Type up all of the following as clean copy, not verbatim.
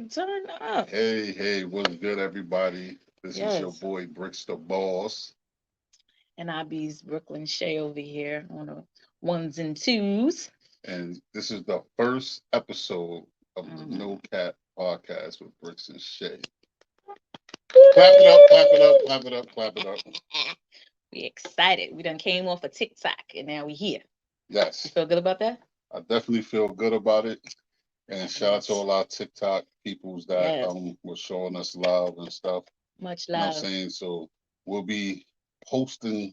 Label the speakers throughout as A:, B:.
A: Turn up.
B: Hey, what's good, everybody? This is your
A: Yes.
B: boy Brixkz the Boss,
A: And I be's Brooklyn Shay over here on the ones and twos.
B: and this is the first episode of the
A: Mhm.
B: No Cap podcast with Brixkz Shay. Clap it up, clap it up, clap it up, clap it up.
A: We excited. We done came off of TikTok and now we here. You
B: Yes,
A: feel good about that?
B: I definitely feel good about it. And shout out to
A: Yes.
B: all our TikTok peoples that
A: Yes.
B: were showing us love and stuff.
A: Much
B: You know what I'm
A: love.
B: saying? So we'll be posting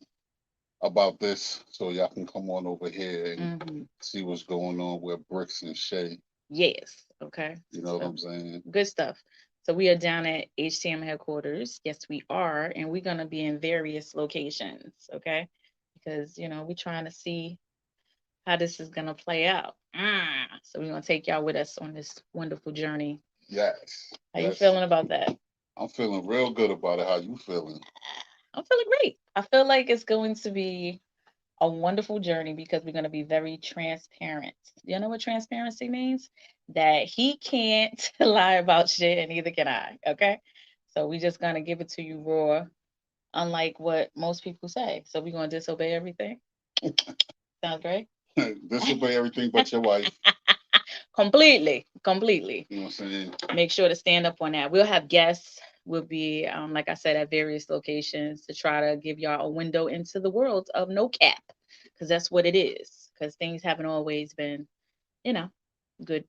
B: about this so y'all can come on over here and
A: Hmm.
B: see what's going on with Brixkz Shay.
A: Yes. Okay.
B: You know what
A: So
B: I'm saying?
A: good stuff. So we are down at HTM headquarters. Yes, we are. And we're gonna be in various locations, okay? Because we're trying to see how this is gonna play out. So we're gonna take y'all with us on this wonderful journey.
B: Yes.
A: How you
B: Yes.
A: feeling about that?
B: I'm feeling real good about it. How you feeling?
A: I'm feeling great. I feel like it's going to be a wonderful journey because we're going to be very transparent. You know what transparency means? That he can't lie about shit and neither can I. Okay. So we just going to give it to you raw, unlike what most people say. So we're going to disobey everything. Sounds great.
B: Disobey everything but your wife.
A: Completely. Completely.
B: You know what I'm saying?
A: Make sure to stand up on that. We'll have guests. We'll be, like I said, at various locations to try to give y'all a window into the world of no cap, because that's what it is. Because things haven't always been, you know, good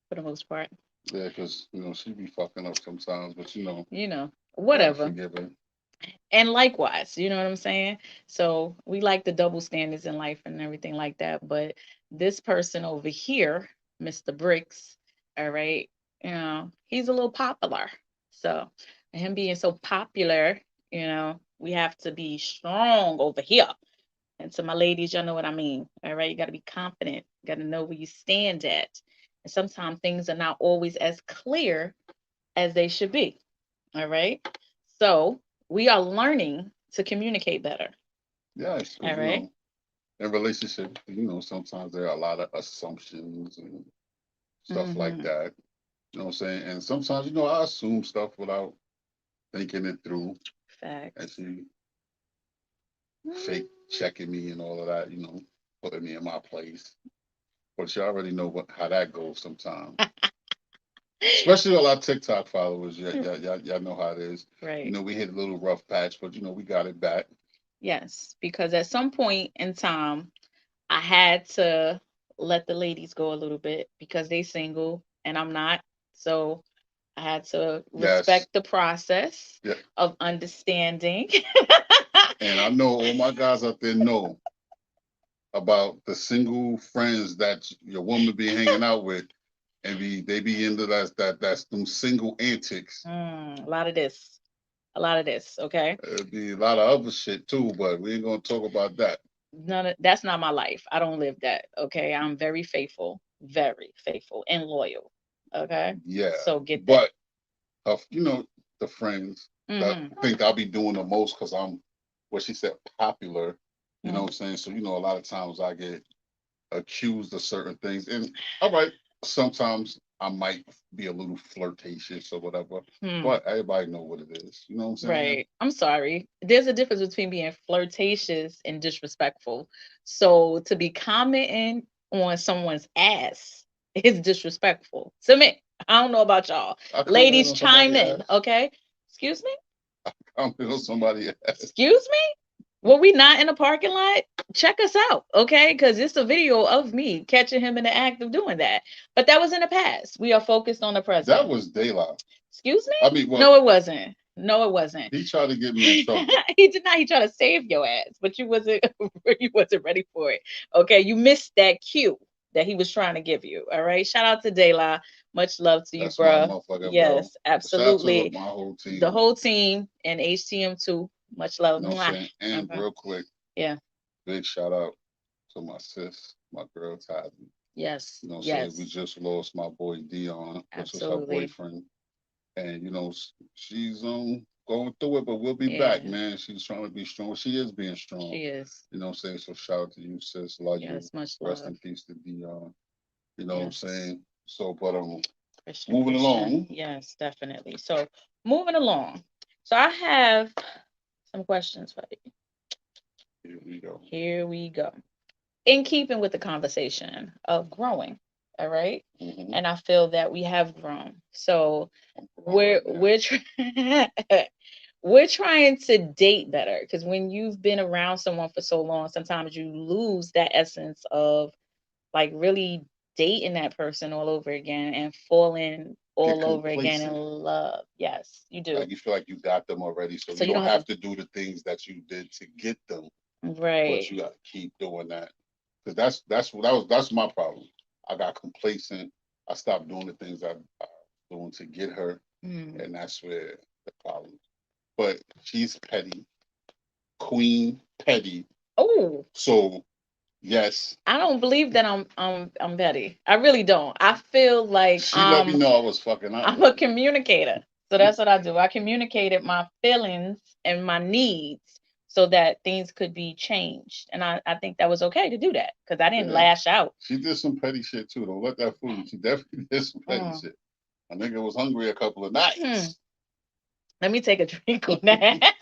A: for the most part.
B: Yeah, because she be fucking up sometimes, but gotta
A: Whatever.
B: forgive her.
A: And likewise, you know what I'm saying? So we like the double standards in life and everything like that. But this person over here, Mr. Bricks, all right, he's a little popular. So him being so popular, we have to be strong over here. And to my ladies, y'all know what I mean. All right, you got to be confident. You got to know where you stand at. And sometimes things are not always as clear as they should be. All right. So we are learning to communicate better.
B: Yes, because
A: All right.
B: in relationships, sometimes there are a lot of assumptions and stuff like
A: Mm-hmm.
B: that. You know what I'm saying? And sometimes, I assume stuff without thinking it through. And
A: Facts.
B: she fake checking me and all of that, putting me in my place. But you already know how that goes sometimes. Especially all our TikTok followers. Y'all know how it is.
A: Right.
B: We hit a little rough patch, but we got it back.
A: Yes. Because at some point in time, I had to let the ladies go a little bit because they single and I'm not. So I had to
B: Yes.
A: respect the process
B: Yeah.
A: of understanding.
B: And I know all my guys out there know about the single friends that your woman be hanging out with and they be into that's them single antics.
A: A lot of this. A lot of this. Okay.
B: It'd be a lot of other shit too, but we ain't gonna talk about that.
A: That's not my life. I don't live that. Okay. I'm very faithful and loyal. Okay.
B: Yeah.
A: So get that.
B: But the friends that
A: Hmm.
B: think I'll be doing the most because I'm what she said popular. You know
A: Hmm.
B: what I'm saying? So a lot of times I get accused of certain things. And all right, sometimes I might be a little flirtatious or whatever,
A: Hmm.
B: but everybody know what it is. You know what I'm saying?
A: Right. I'm sorry. There's a difference between being flirtatious and disrespectful. So to be commenting on someone's ass is disrespectful to me. I don't know about y'all.
B: I comment
A: Ladies,
B: on
A: chime
B: somebody
A: in.
B: ass.
A: Okay. Excuse me.
B: Comment on somebody ass.
A: Excuse me. Were we not in a parking lot? Check us out, okay? Because it's a video of me catching him in the act of doing that. But that was in the past. We are focused on the
B: That
A: present.
B: was daylight.
A: Excuse me?
B: I mean, well,
A: No, it wasn't. No, it wasn't.
B: he tried to get me in trouble.
A: He did not. He tried to save your ass, but you wasn't. You wasn't ready for it. Okay, you missed that cue that he was trying to give you. All right. Shout out to Dayla. Much love to you,
B: That's my
A: bruh.
B: motherfucker, bro.
A: Yes,
B: Shout out to
A: absolutely.
B: my whole
A: The
B: team.
A: whole team and HTM too. Much love.
B: You know what I'm
A: Mwah.
B: saying? And
A: Okay.
B: real quick,
A: Yeah.
B: big shout out to my sis, my girl Tati.
A: Yes.
B: You know what I'm saying? We
A: Yes.
B: just lost my boy Dion, which was her
A: Absolutely.
B: boyfriend. And she's going through it, but we'll be back,
A: Yeah.
B: man. She's trying to be strong. She is being strong.
A: She is.
B: You know what I'm saying? So shout out to you, sis. Love you.
A: Yes. Much
B: Rest
A: love.
B: in peace to Dion. You know what I'm
A: Yes.
B: saying? So, but
A: Christian,
B: Moving
A: Christian.
B: along.
A: Yes, definitely. So moving along. So I have some questions for you.
B: Here we go.
A: Here we go. In keeping with the conversation of growing, all right?
B: Mm-hmm.
A: And I feel that we have grown. So
B: All
A: we're
B: right now.
A: we're we're trying to date better because when you've been around someone for so long, sometimes you lose that essence of like really dating that person all over again and falling
B: Get
A: all over again in
B: complacent.
A: love. Yes, you do.
B: Like you feel like you got them already, so
A: So
B: you
A: you
B: don't
A: don't have
B: have
A: to,
B: to do the things that you did to get them, but
A: right.
B: you got to keep doing that. Because that's what that's my problem. I got complacent. I stopped doing the things I was doing to get her,
A: Mm.
B: and that's where the problem. But she's petty, queen petty.
A: Oh,
B: So yes,
A: I don't believe that I'm petty. I really don't. I feel like
B: she let me know I was fucking up.
A: I'm a communicator. So that's what I do. I communicated my feelings and my needs so that things could be changed. And I think that was okay to do that because I didn't
B: Yeah,
A: lash out.
B: she did some petty shit too. Don't let that fool you. She definitely did some petty
A: Mm.
B: shit. My nigga was hungry a couple of
A: Hmm.
B: nights.
A: Let me take a drink on that.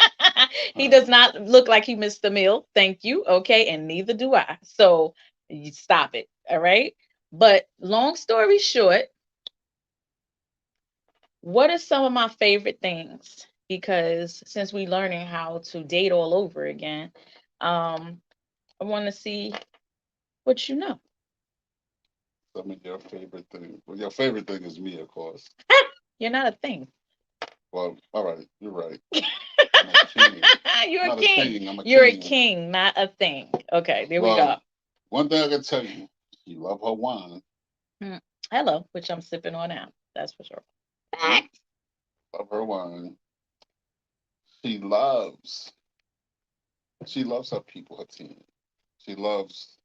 A: He does not look like he missed the meal. Thank you. Okay. And neither do I. So you stop it. All right. But long story short, what are some of my favorite things? Because since we learning how to date all over again, um, I want to see what you know.
B: Some of your favorite thing. Well, your favorite thing is me, of course.
A: You're not a thing.
B: Well, all right, you're right. I'm a king.
A: You're a
B: Not a
A: king.
B: thing. I'm a
A: You're a
B: king.
A: king, not a thing. Okay, there we go.
B: Well, one thing I can tell you, she love her wine.
A: Mm. Hello, which I'm sipping on now. That's for sure.
B: She
A: Fact.
B: love her wine. She loves. She loves her people, her team. She loves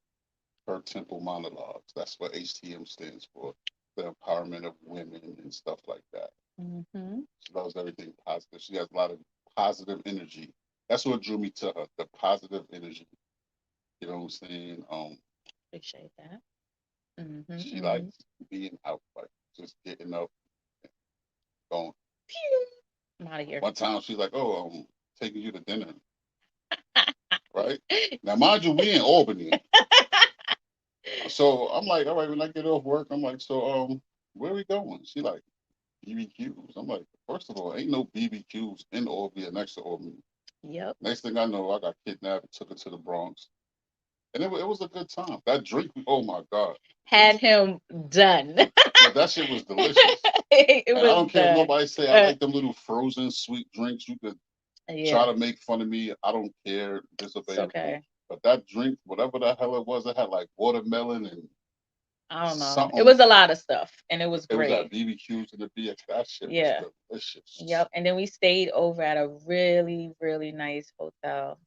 B: her temple monologues. That's what HTM stands for. The empowerment of women and stuff like that.
A: Mm-hmm.
B: She loves everything positive. She has a lot of positive energy. That's what drew me to her, the positive energy. You know what I'm saying?
A: Appreciate that. Mm-hmm.
B: She
A: Mm-hmm.
B: likes being out, like just getting up, going.
A: Pew. I'm out of here.
B: One time she's like, "Oh, I'm taking you to dinner, right?" Now, mind you, we in Albany, so I'm like, "All right." When I get off work, I'm like, "So, where we going?" She like, "BBQs." I'm like, "First of all, ain't no BBQs in Albany or next to Albany."
A: Yep.
B: Next thing I know, I got kidnapped, took her to the Bronx, and it was a good time. That drink, oh my god,
A: Had him done.
B: but that shit was delicious.
A: It
B: And I
A: was
B: don't care if
A: done.
B: nobody say I
A: Uh,
B: like them little frozen sweet drinks. You could try
A: yeah,
B: to make fun of me. I don't care.
A: it's
B: Disobey everything.
A: okay.
B: But that drink, whatever the hell it was, it had like watermelon and
A: I don't know. It
B: something.
A: was a lot of stuff, and it was
B: It was at
A: great.
B: BBQs and the BX. That shit was
A: Yeah.
B: delicious.
A: Yep. And then we stayed over at a really, really nice hotel.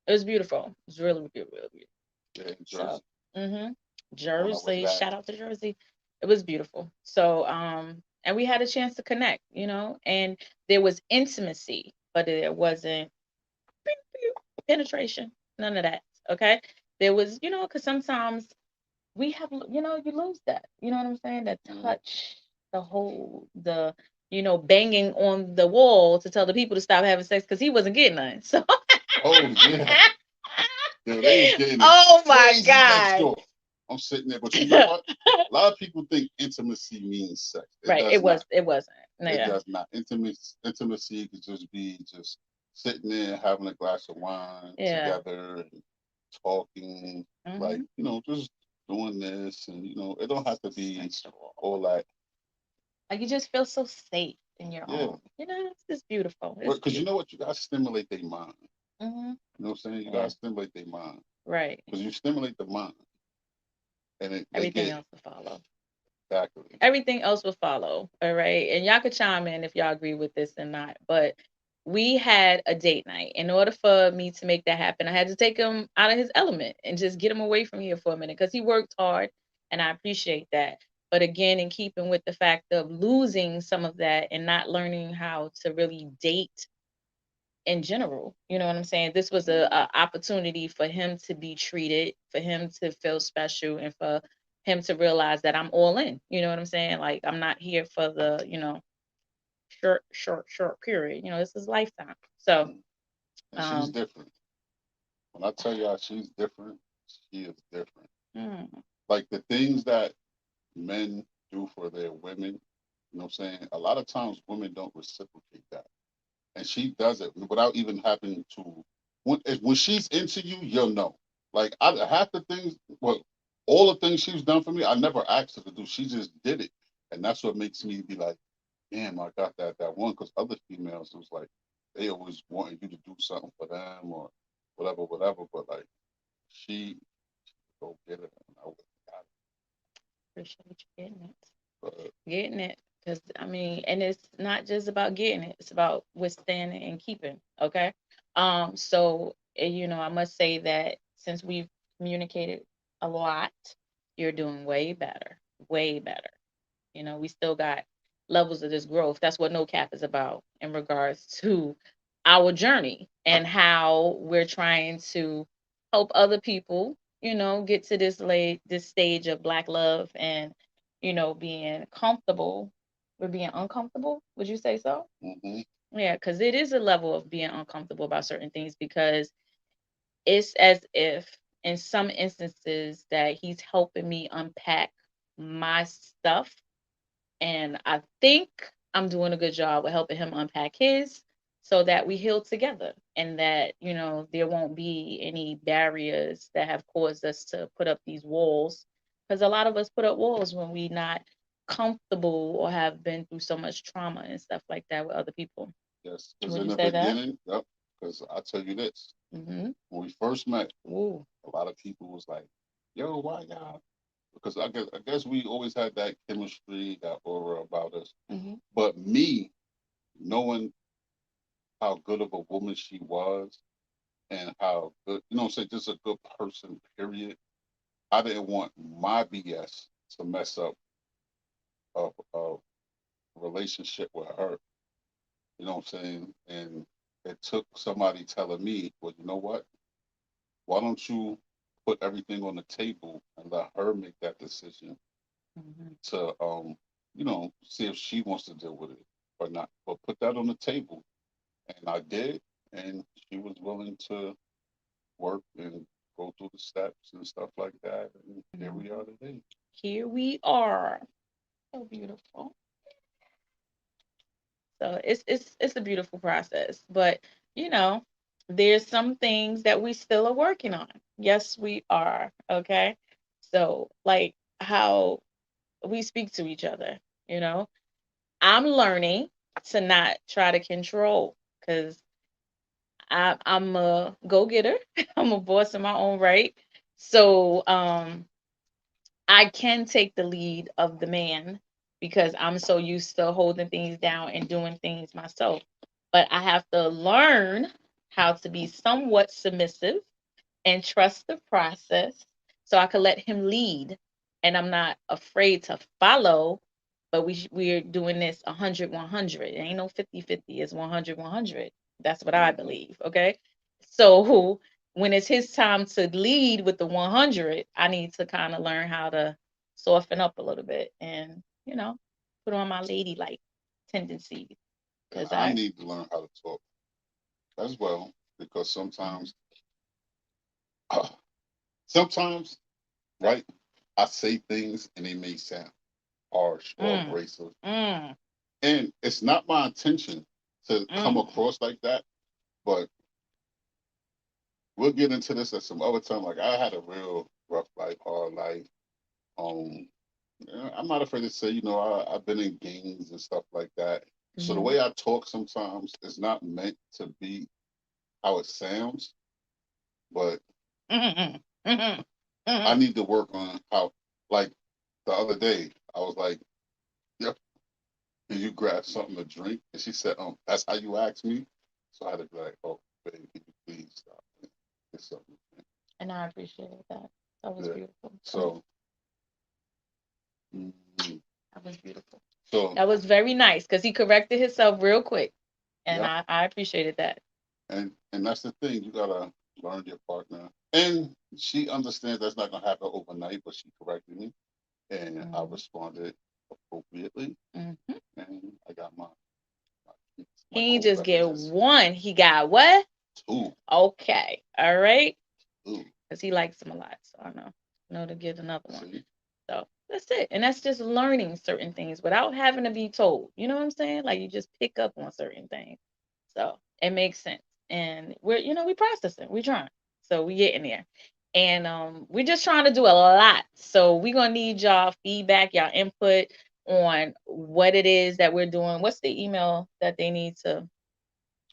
A: It was beautiful. It was really beautiful, really beautiful.
B: Yeah, in
A: So,
B: Jersey
A: hmm
B: when I was
A: Jersey,
B: back.
A: shout out to Jersey. It was beautiful. So, and we had a chance to connect, and there was intimacy, but there wasn't pew, pew, penetration, none of that. Okay. There was, because sometimes we have, you lose that. You know what I'm saying? The
B: Mhm.
A: touch, the hold, the, banging on the wall to tell the people to stop having sex because he wasn't getting none. So,
B: Oh yeah, dude, they was getting it
A: oh my
B: crazy next
A: God.
B: door. I'm sitting there, but you know what? A lot of people think intimacy means sex. It
A: Right.
B: does not.
A: It wasn't.
B: It
A: Yeah.
B: does not. Intimacy could just be just sitting there having a glass of wine
A: Yeah.
B: together and talking, like,
A: Hmm.
B: just doing this, and it don't have to be
A: Sensual.
B: all that.
A: Like you just feel so safe in your
B: Yeah,
A: own. It's just beautiful. It's
B: because you know
A: beautiful.
B: what, you gotta stimulate their mind.
A: Hmm.
B: You know what I'm saying? You
A: Yeah.
B: gotta stimulate their mind
A: Right.
B: because you stimulate the mind, and they
A: Everything
B: get
A: else will follow.
B: exactly.
A: Everything else will follow. All right. And y'all could chime in if y'all agree with this or not. But we had a date night. In order for me to make that happen, I had to take him out of his element and just get him away from here for a minute because he worked hard and I appreciate that. But again, in keeping with the fact of losing some of that and not learning how to really date in general, you know what I'm saying? This was a opportunity for him to be treated, for him to feel special, and for him to realize that I'm all in. You know what I'm saying? Like I'm not here for the, short period. This is lifetime. So,
B: Mm. And she's
A: um,
B: different. When I tell y'all she's different, she is different.
A: mm,
B: Like the things that men do for their women, you know what I'm saying? A lot of times women don't reciprocate that. And she does it without even having to. When she's into you, you'll know. Like half the things, well, all the things she's done for me, I never asked her to do. She just did it, and that's what makes me be like, damn, I got that one. Because other females, it was like they always wanted you to do something for them or whatever, whatever. But like she go get it, and I would got
A: appreciate you getting it.
B: it.
A: Getting it. Because, I mean, and it's not just about getting it, it's about withstanding and keeping. Okay. So, I must say that since we've communicated a lot, you're doing way better, way better. We still got levels of this growth. That's what No Cap is about in regards to our journey and how we're trying to help other people, get to this stage of black love and, being comfortable with being uncomfortable. Would you say so?
B: Hmm.
A: Yeah, because it is a level of being uncomfortable about certain things because it's as if in some instances that he's helping me unpack my stuff, and I think I'm doing a good job with helping him unpack his so that we heal together and that, there won't be any barriers that have caused us to put up these walls. Because a lot of us put up walls when we not comfortable or have been through so much trauma and stuff like that with other people.
B: Yes, because
A: Would
B: in
A: you
B: the
A: say that?
B: beginning, yep. Because I tell you this,
A: Mm-hmm.
B: when we first met,
A: Ooh.
B: a lot of people was like, "Yo, why y'all?" Because I guess we always had that chemistry, that aura about us.
A: Mm-hmm.
B: But me, knowing how good of a woman she was and how good, you know what I'm saying, just a good person, period, I didn't want my BS to mess up a relationship with her. You know what I'm saying? And it took somebody telling me, well, you know what? Why don't you put everything on the table and let her make that decision
A: Mm-hmm.
B: to see if she wants to deal with it or not. But put that on the table. And I did, and she was willing to work and go through the steps and stuff like that. And here we
A: Mm-hmm.
B: are today.
A: Here we are. So beautiful. So it's a beautiful process, but you know, there's some things that we still are working on. Yes, we are. Okay. So like how we speak to each other, you know, I'm learning to not try to control because I'm a go-getter. I'm a boss in my own right. So I can take the lead of the man because I'm so used to holding things down and doing things myself. But I have to learn how to be somewhat submissive and trust the process so I could let him lead. And I'm not afraid to follow, but we're doing this 100, 100. It ain't no 50-50. It's 100, 100. That's what I
B: Hmm.
A: believe. Okay. So when it's his time to lead with the 100, I need to kind of learn how to soften up a little bit and, put on my ladylike tendencies.
B: And
A: Because
B: I
A: I,
B: need to learn how to talk as well because
A: Mhm.
B: sometimes, right, I say things and they may sound harsh or
A: mm,
B: abrasive.
A: mm,
B: And it's not my intention to come
A: mm,
B: across like that, but we'll get into this at some other time. Like I had a real rough life, hard life. Um, I'm not afraid to say, I've been in gangs and stuff like that. So the
A: mhm,
B: way I talk sometimes is not meant to be how it sounds, but
A: mhm, mhm,
B: I
A: mhm.
B: need to work on how. Like the other day, I was like, "Yep, can you grab something to drink?" And she said, that's how you ask me." So I had to be like, "Oh, baby, can you please stop and get something to drink?"
A: And I appreciated that. That was
B: Yeah.
A: beautiful.
B: So, mm,
A: That was beautiful.
B: so
A: That was very nice because he corrected himself real quick. And
B: yeah.
A: I appreciated that.
B: And that's the thing. You gotta learn your partner. And she understands that's not gonna happen overnight, but she corrected me. and I
A: Mhm.
B: responded appropriately,
A: Mhm.
B: and I got my
A: He ain't just get
B: co-beverages
A: one. He got what?
B: too.
A: Okay. All right.
B: Ooh,
A: Because he likes them a lot. So I know to get another one.
B: see,
A: So that's it. And that's just learning certain things without having to be told. You know what I'm saying? Like you just pick up on certain things. So it makes sense. And we processing. We trying. So we getting there. And we're just trying to do a lot. So we're gonna need y'all feedback, y'all input on what it is that we're doing. What's the email that they need to,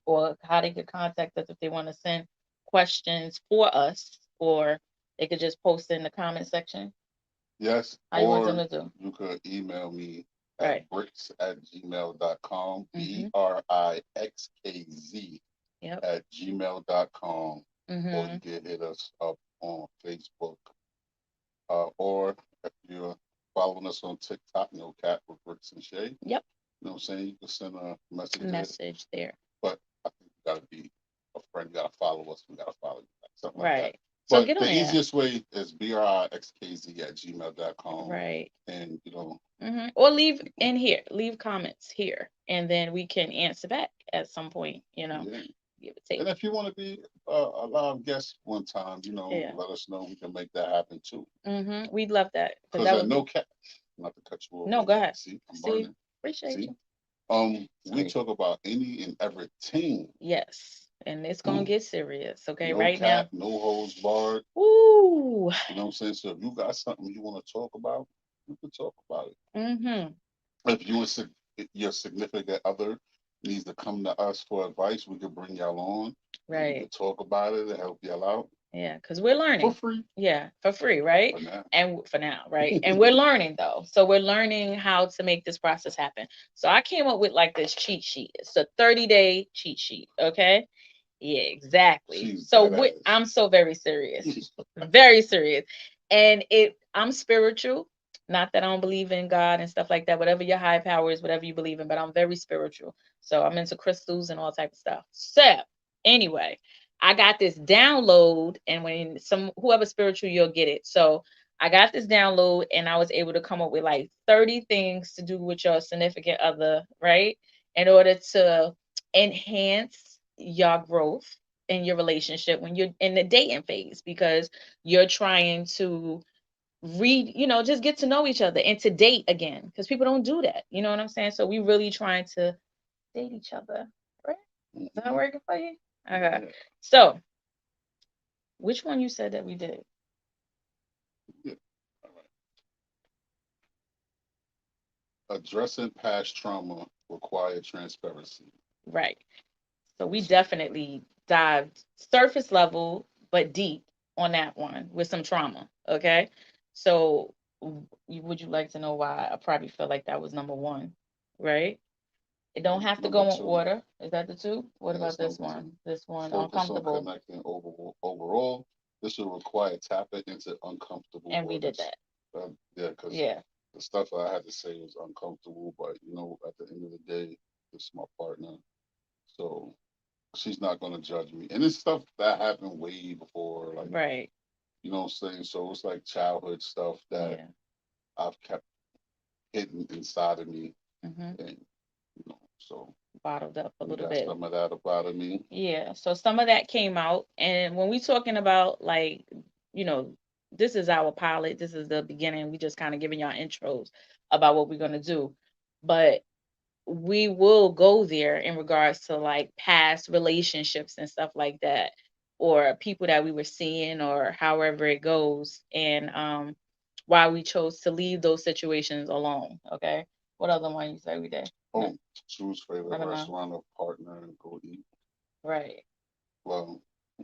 A: or how they could contact us if they want to send questions for us, or they could just post it in the comment section.
B: yes,
A: How you want them
B: or
A: to do?
B: you could email me at
A: Right.
B: brixkz@gmail.com,
A: Mm-hmm.
B: BRIXKZ
A: Yep.
B: at gmail.com, or
A: Mm-hmm.
B: you can hit us up on Facebook, or if you're following us on TikTok, no cat with Brixkz Shay.
A: Yep.
B: You know what I'm saying? You can send a message there,
A: Message there.
B: but I think you gotta be a friend. You gotta follow us. We gotta follow you, something like that.
A: Right. So
B: But
A: get
B: the
A: on there.
B: easiest way is brixkz@gmail.com.
A: Right.
B: And
A: Or leave in here. Leave comments here, and then we can answer back at some point.
B: yeah.
A: Give a take.
B: And if you want to be a live guest one time,
A: Yeah.
B: let us know. We can make that happen too.
A: We'd love that because
B: Because
A: that
B: I
A: would be.
B: know cat. Not to cut you off
A: No, go
B: again.
A: ahead.
B: See, I'm
A: See,
B: burning.
A: appreciate
B: See,
A: you.
B: we
A: Sorry.
B: talk about any and everything.
A: Yes, and it's gonna
B: Mm.
A: get serious. Okay,
B: No
A: right now.
B: cap, no holds barred.
A: Ooh.
B: You know what I'm saying? So if you got something you want to talk about, you can talk about it.
A: Mm-hmm.
B: If your significant other needs to come to us for advice, we could bring y'all on and we
A: Right.
B: could talk about it and help y'all out
A: Yeah, because we're
B: for
A: learning.
B: free
A: Yeah, for free, right?
B: for now.
A: And for now, right? And we're learning though. So we're learning how to make this process happen. So I came up with like this cheat sheet. It's a 30-day cheat sheet. Okay. Yeah, exactly.
B: She's
A: So
B: dead ass.
A: I'm so very serious. Very serious. And I'm spiritual. Not that I don't believe in God and stuff like that. Whatever your high power is, whatever you believe in, but I'm very spiritual. So I'm into crystals and all type of stuff. So anyway, I got this download, and when some whoever spiritual, you'll get it. So I got this download, and I was able to come up with like 30 things to do with your significant other, right? In order to enhance your growth in your relationship when you're in the dating phase, because you're trying to just get to know each other and to date again, because people don't do that. You know what I'm saying? So we really trying to date each other, right? Is that
B: Mhm.
A: working for you? Okay.
B: Yeah,
A: So which one you said that we did?
B: yeah. All right. Addressing past trauma require transparency.
A: Right. So we
B: Let's see.
A: definitely dived surface level but deep on that one with some trauma. Okay. So would you like to know why I probably feel like that was number one? Right. It don't have to
B: Number
A: go in
B: two,
A: order. Is that the two? What
B: yeah,
A: about
B: that's
A: this
B: number two.
A: one? This one,
B: Focus on
A: uncomfortable.
B: connecting overall. This will require tapping into uncomfortable
A: And we did
B: waters.
A: that.
B: Yeah, because
A: Yeah.
B: the stuff I had to say was uncomfortable, but at the end of the day, it's my partner, so she's not gonna judge me. And it's stuff that happened way before, like
A: Right.
B: what I'm saying. So it's like childhood stuff that
A: Yeah.
B: I've kept hidden inside of me,
A: hmm
B: and so
A: Bottled up a
B: you
A: little
B: got
A: bit.
B: some of that about of me.
A: Yeah, so some of that came out, and when we talking about like, you know, this is our pilot, this is the beginning. We just kind of giving y'all intros about what we're gonna do, but we will go there in regards to like past relationships and stuff like that, or people that we were seeing, or however it goes, and why we chose to leave those situations alone. Okay, what other one you say we did? No,
B: Oh, choose favorite
A: I don't know.
B: restaurant or partner and go eat.
A: Right.
B: Well,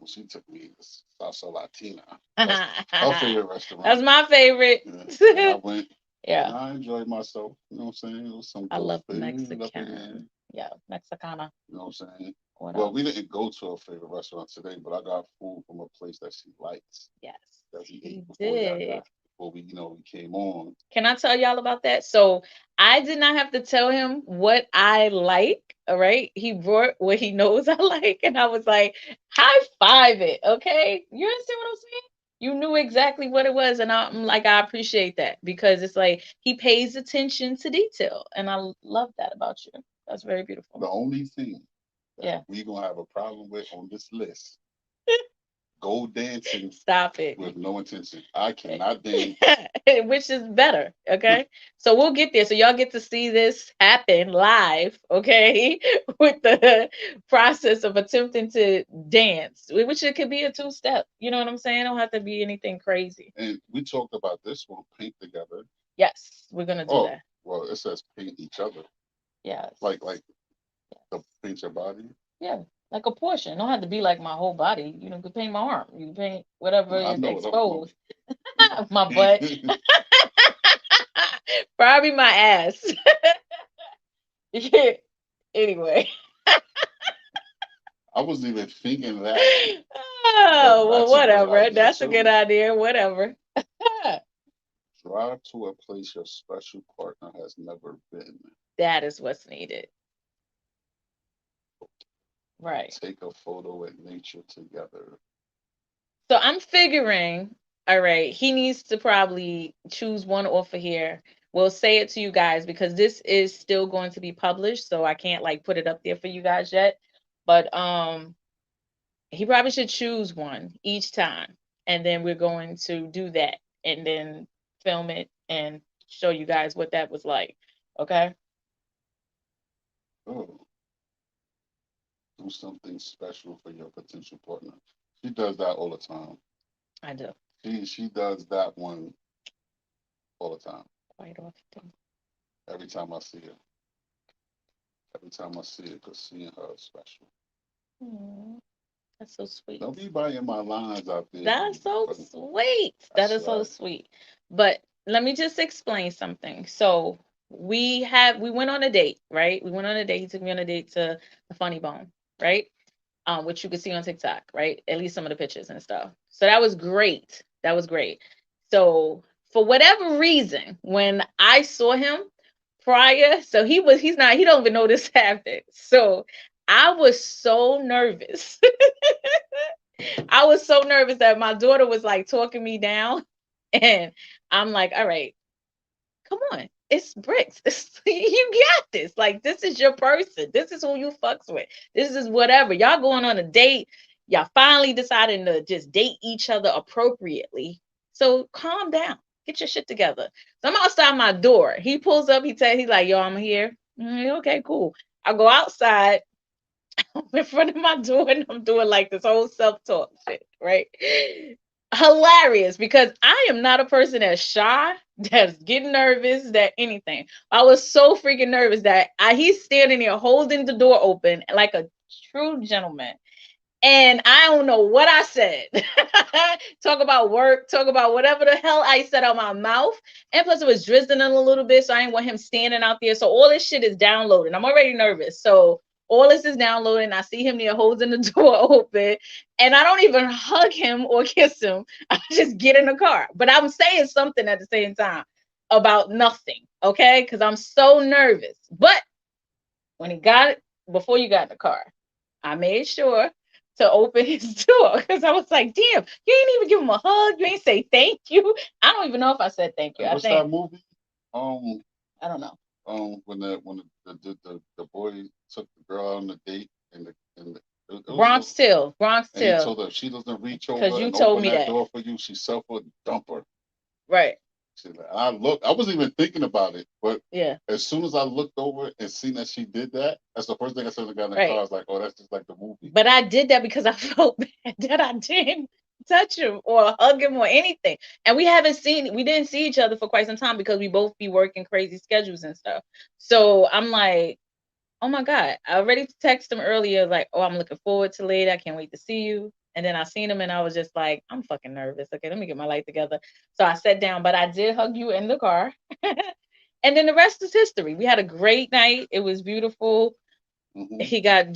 B: she took me to Salsa Latina. That's her
A: That's
B: favorite restaurant.
A: my favorite.
B: Yeah. And I went and
A: Yeah,
B: I enjoyed myself. You know what I'm saying? It was some
A: I
B: good
A: love
B: food up in there.
A: Mexican. Yeah, Mexicana.
B: You know what I'm saying?
A: What
B: Well, we
A: else?
B: didn't go to a favorite restaurant today, but I got food from a place that she likes
A: Yes,
B: that we ate
A: he did.
B: before we came on.
A: Can I tell y'all about that? So I did not have to tell him what I like. All right. He brought what he knows I like. And I was like, high five it. Okay. You understand what I'm saying? You knew exactly what it was, and I'm like, I appreciate that because it's like he pays attention to detail, and I love that about you. That's very beautiful.
B: The only thing
A: Yeah.
B: that we gonna have a problem with on this list, go dancing
A: Stop it.
B: with no intention. I cannot dance.
A: Which is better. Okay. So we'll get there. So y'all get to see this happen live. Okay. With the process of attempting to dance, which it could be a two-step. You know what I'm saying? It don't have to be anything crazy.
B: And we talked about this one, paint together.
A: Yes, we're gonna do
B: Oh,
A: that.
B: well, it says paint each other.
A: Yes.
B: Like the paint your body.
A: Yeah. Like a portion. It don't have to be like my whole body. You know, you can paint my arm. You can paint whatever
B: I
A: is
B: know what I'm
A: exposed.
B: doing.
A: My butt. Probably my ass. Yeah. Anyway.
B: I wasn't even thinking that, but
A: Oh, well,
B: that's a good
A: whatever.
B: idea
A: That's a good
B: too.
A: idea. Whatever.
B: Drive to a place your special partner has never been.
A: That is what's needed. Right.
B: Take a photo at nature together.
A: So I'm figuring, all right, he needs to probably choose one off of here. We'll say it to you guys because this is still going to be published, so I can't like put it up there for you guys yet. But he probably should choose one each time, and then we're going to do that and then film it and show you guys what that was like. Okay?
B: Oh, do something special for your potential partner. She does that all the time.
A: I do.
B: She does that one all the time.
A: Quite often.
B: Every time I see her. Every time I see her, because seeing her is special.
A: Aw, that's so sweet.
B: Don't be buying my lines out there.
A: That's so sweet. That
B: That's
A: is so
B: right.
A: sweet. But let me just explain something. So we went on a date, right? We went on a date. He took me on a date to the Funny Bone, right? Which you can see on TikTok, right? At least some of the pictures and stuff. So that was great. That was great. So for whatever reason, when I saw him prior, so he don't even know this happened. So I was so nervous. I was so nervous that my daughter was like talking me down. And I'm like, all right, come on. It's Bricks. You got this. Like, this is your person. This is who you fucks with. This is whatever. Y'all going on a date. Y'all finally deciding to just date each other appropriately. So calm down. Get your shit together. So I'm outside my door. He pulls up. He's like, yo, I'm here. Okay, cool. I go outside in front of my door and I'm doing like this whole self-talk shit, right? Hilarious because I am not a person that's shy, that's getting nervous, that anything. I was so freaking nervous that he's standing there holding the door open like a true gentleman. And I don't know what I said. Talk about work, talk about whatever the hell I said out my mouth. And plus, it was drizzling a little bit, so I didn't want him standing out there. So all this shit is downloading. I'm already nervous. So all this is downloading. I see him there holding the door open, and I don't even hug him or kiss him. I just get in the car. But I'm saying something at the same time about nothing, okay? Because I'm so nervous. But when he got it, before you got in the car, I made sure to open his door because I was like, damn, you ain't even give him a hug. You ain't say thank you. I don't even know if I said thank you.
B: And
A: I
B: what's
A: think
B: that movie? Um,
A: I don't know.
B: when the boy took the girl out on a date and it was
A: Bronx Till. Bronx
B: and he
A: Till.
B: told her if she doesn't reach
A: Because
B: over
A: you
B: and
A: told
B: open
A: me
B: that
A: that.
B: door for you, she self would dump her.
A: Right.
B: I wasn't even thinking about it, but
A: Yeah.
B: as soon as I looked over and seen that she did that, that's the first thing I said when I got in the car. I
A: Right.
B: was like, oh, that's just like the movie.
A: But I did that because I felt bad that I didn't touch him or hug him or anything. And we didn't see each other for quite some time because we both be working crazy schedules and stuff. So I'm like, oh my God. I already texted him earlier, like, oh, I'm looking forward to later. I can't wait to see you. And then I seen him and I was just like, I'm fucking nervous. Okay, let me get my life together. So I sat down, but I did hug you in the car. And then the rest is history. We had a great night. It was beautiful.
B: Mm-hmm.
A: He got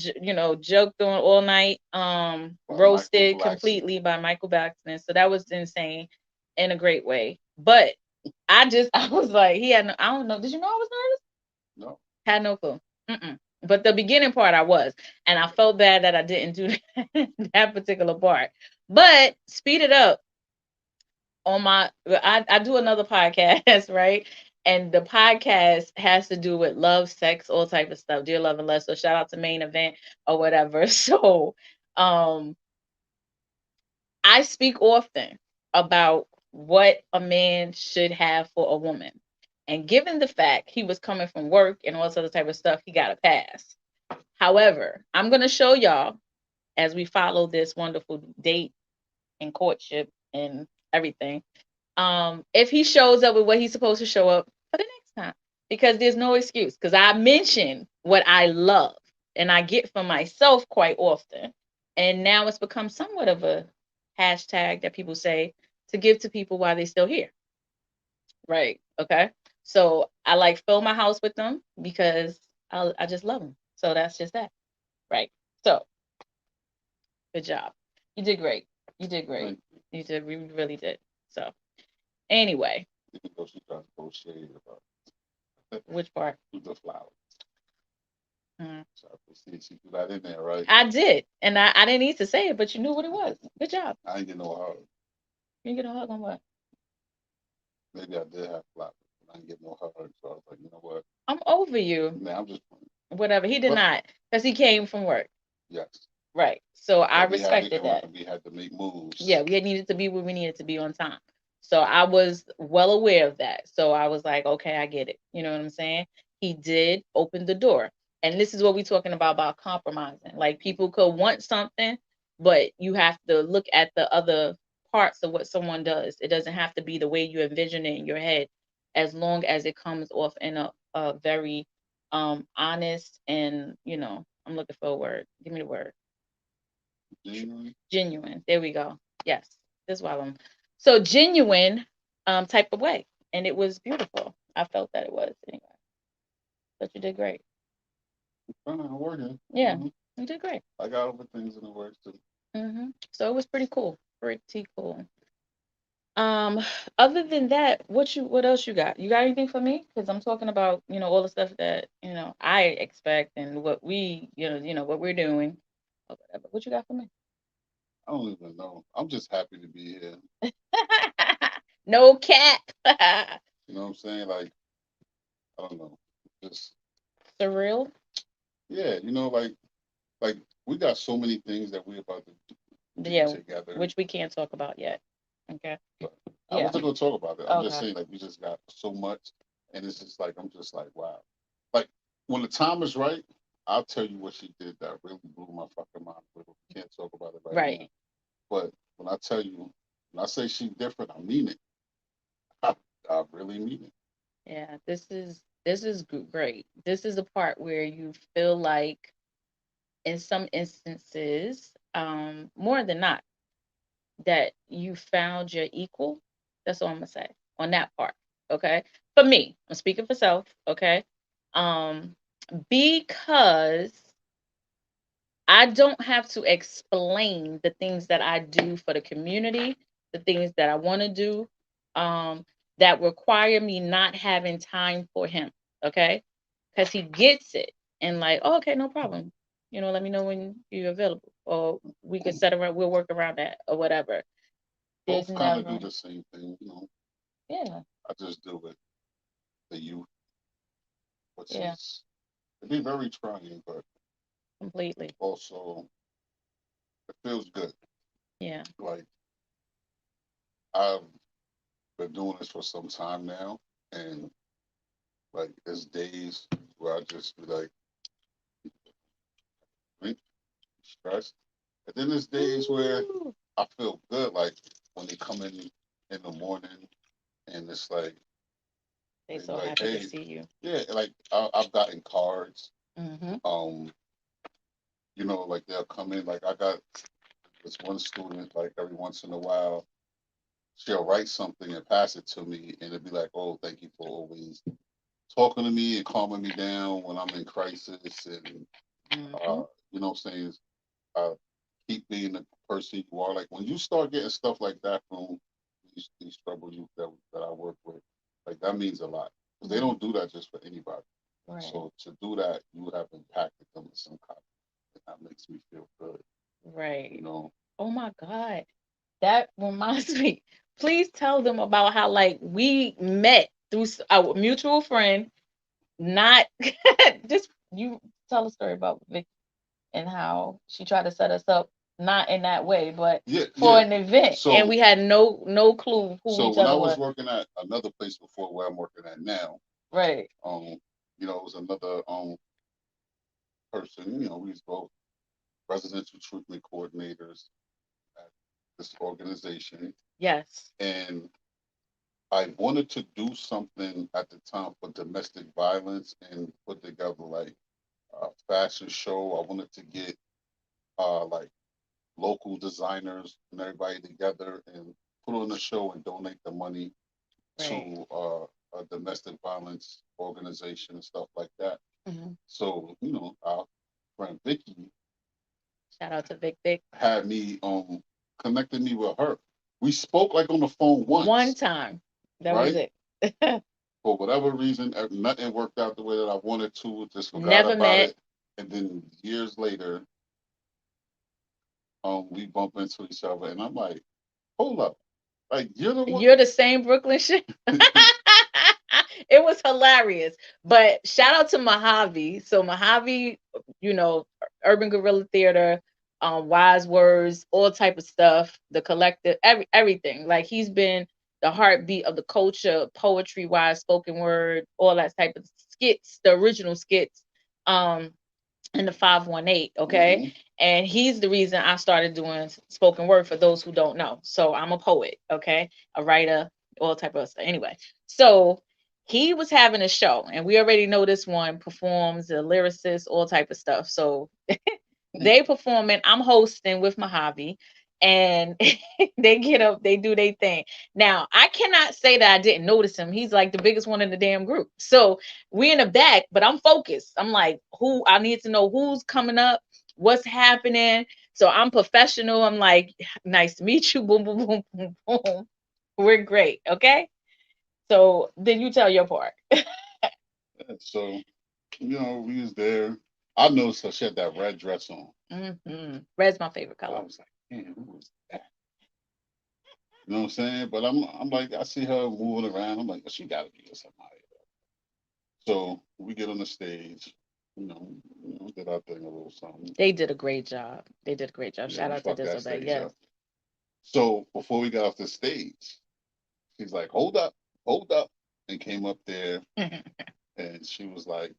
A: joked on all night,
B: By Michael
A: roasted
B: Blackson.
A: completely by Michael Blackson. So that was insane in a great way. But I was like, he had no, I don't know. Did you know I was nervous?
B: No.
A: Had no clue. Mm-mm. But the beginning part I was, and I felt bad that I didn't do that particular part. But speed it up. on my I do another podcast, right? And the podcast has to do with love, sex, all type of stuff. Dear Love and Love. So shout out to Main Event or whatever. So um I speak often about what a man should have for a woman. And given the fact he was coming from work and all this other type of stuff, he got a pass. However, I'm gonna show y'all as we follow this wonderful date and courtship and everything. If he shows up with what he's supposed to show up for the next time, because there's no excuse. Because I mention what I love and I get from myself quite often, and now it's become somewhat of a hashtag that people say to give to people while they're still here. Right. Okay. So I like fill my house with them because I just love them. So that's just that. Right. So good job. You did great. You did great.
B: Thank you.
A: You did. We really did. So anyway,
B: Even though she tried to throw shade about
A: which part?
B: the flowers.
A: Mhm.
B: So I see she threw that in there, right?
A: I did, and I didn't need to say it, but you knew what it was. Good job.
B: I ain't get no hug.
A: You get a hug on what?
B: Maybe I did have flowers, but I didn't get no hug. So I was like, you know what?
A: I'm over you.
B: Man, I'm just playing.
A: Whatever. He did
B: But
A: not, because he came from work.
B: yes,
A: Right. So I
B: but we had to
A: respected
B: come up
A: that.
B: and we had to make moves.
A: Yeah, we had needed to be where we needed to be on time. So I was well aware of that. So I was like, okay, I get it. You know what I'm saying? He did open the door. And this is what we're talking about compromising. Like people could want something, but you have to look at the other parts of what someone does. It doesn't have to be the way you envision it in your head, as long as it comes off in a very honest and, I'm looking for a word. Give me the word.
B: Genuine.
A: Genuine. There we go. Yes. This is why I'm so genuine type of way. And it was beautiful. I felt that it was anyway. But you did great.
B: I'm working.
A: Yeah. You did great.
B: I got other things in the works too.
A: So it was pretty cool. Pretty cool. Um, other than that, what else you got? You got anything for me? Because I'm talking about, all the stuff that, I expect and what we, what we're doing or whatever. What you got for me?
B: I don't even know. I'm just happy to be here.
A: No cap.
B: You know what I'm saying? Like, I don't know. Just
A: Surreal.
B: yeah, like we got so many things that we about to do
A: Yeah,
B: together.
A: which we can't talk about yet. Okay.
B: But I
A: Yeah.
B: wasn't gonna talk about it. I'm just
A: Okay.
B: saying like we just got so much and it's just like I'm just like, wow. Like when the time is right, I'll tell you what she did that really blew my fucking mind. We can't talk about it right now.
A: Right.
B: But when I tell you, when I say she's different, I mean it. I really mean it.
A: Yeah. This is great. This is the part where you feel like, in some instances, more than not, that you found your equal. That's all I'm gonna say on that part. Okay. For me, I'm speaking for self. Okay. Um, because I don't have to explain the things that I do for the community, the things that I want to do, um, that require me not having time for him. Okay. Because he gets it and, like, oh, okay, no problem. Let me know when you're available, or we could set around, we'll work around that or whatever. There's
B: Both kind of
A: never,
B: do the same thing, you know.
A: yeah,
B: I just do it the youth, which
A: yeah,
B: is it be very trying, but
A: completely.
B: also it feels good.
A: Yeah.
B: Like I've been doing this for some time now, and like there's days where I just be like "Really stressed, and then there's days where
A: Ooh,
B: I feel good, like when they come in the morning, and it's like
A: they
B: they be
A: so
B: like,
A: happy to
B: hey,
A: see you.
B: yeah, like I've gotten cards,
A: Mm-hmm.
B: um, like they'll come in, like I got this one student, like every once in a while, she'll write something and pass it to me, and it'd be like, oh, thank you for always talking to me and calming me down when I'm in crisis, and
A: Mm-hmm.
B: uh, you know what I'm saying, uh, keep being the person you are. Like when you start getting stuff like that from these trouble youth that I work with, like that means a lot because they
A: Mm-hmm.
B: don't do that just for anybody.
A: Right.
B: So to do that, you have impacted them in some kind, and that makes me feel good. You
A: Right.
B: know,
A: Oh my God. That reminds me. please tell them about how like we met through our mutual friend. Not just you tell a story about Vic and how she tried to set us up, not in that way, but
B: Yeah,
A: for
B: yeah.
A: an event, and
B: So
A: we had no clue who
B: so
A: each
B: when I
A: other
B: was
A: was.
B: working at another place before where I'm working at now,
A: Right.
B: um, it was another person, we was both residential treatment coordinators at this organization.
A: Yes.
B: And I wanted to do something at the time for domestic violence and put together like a fashion show. I wanted to get like local designers and everybody together and put on a show and donate the money
A: Right.
B: to a domestic violence organization and stuff like that.
A: Hmm.
B: So, our friend Vicky
A: Shout out to Vic Vic.
B: had me connected me with her. We spoke like on the phone
A: One
B: once,
A: time. That was
B: right?
A: it.
B: For whatever reason, nothing worked out the way that I wanted to. Just forgot
A: Never
B: about
A: met.
B: it. And then years later, we bump into each other, and I'm like, "Hold up, like you're the one."
A: You're the same Brooklyn shit. It was hilarious. But shout out to Mojave. So Mojave, you know, Urban Guerrilla Theater, Wise Words, all type of stuff, the collective, everything. Like he's been the heartbeat of the culture, poetry wise, spoken word, all that type of skits, the original skits. Um, in the 518, okay?
B: Hmm.
A: And he's the reason I started doing spoken word for those who don't know. So I'm a poet, okay? A writer, all type of stuff. Anyway, so he was having a show, and we already know this one performs, a lyricist, all type of stuff. So they performing, I'm hosting with Mojave, and they get up, they do their thing. Now, I cannot say that I didn't notice him. He's like the biggest one in the damn group. So we in the back, but I'm focused. I'm like, who I need to know who's coming up, what's happening. So I'm professional. I'm like, nice to meet you. Boom, boom, boom, boom, boom. We're great. Okay. So then you tell your part.
B: So, we was there. I noticed her, she had that red dress on.
A: Red's my favorite
B: I
A: color.
B: was like, "Man, who was that?" You know what I'm saying? But I'm like, I see her moving around. I'm like, she got to be with somebody. So we get on the stage, did our thing a little something.
A: They did a great job. They did a great job.
B: Yeah,
A: Shout
B: we
A: out to
B: fucked that
A: Disobey.
B: stage
A: Yes.
B: up. So before we got off the stage, she's like, hold up," and came up there, and she was like,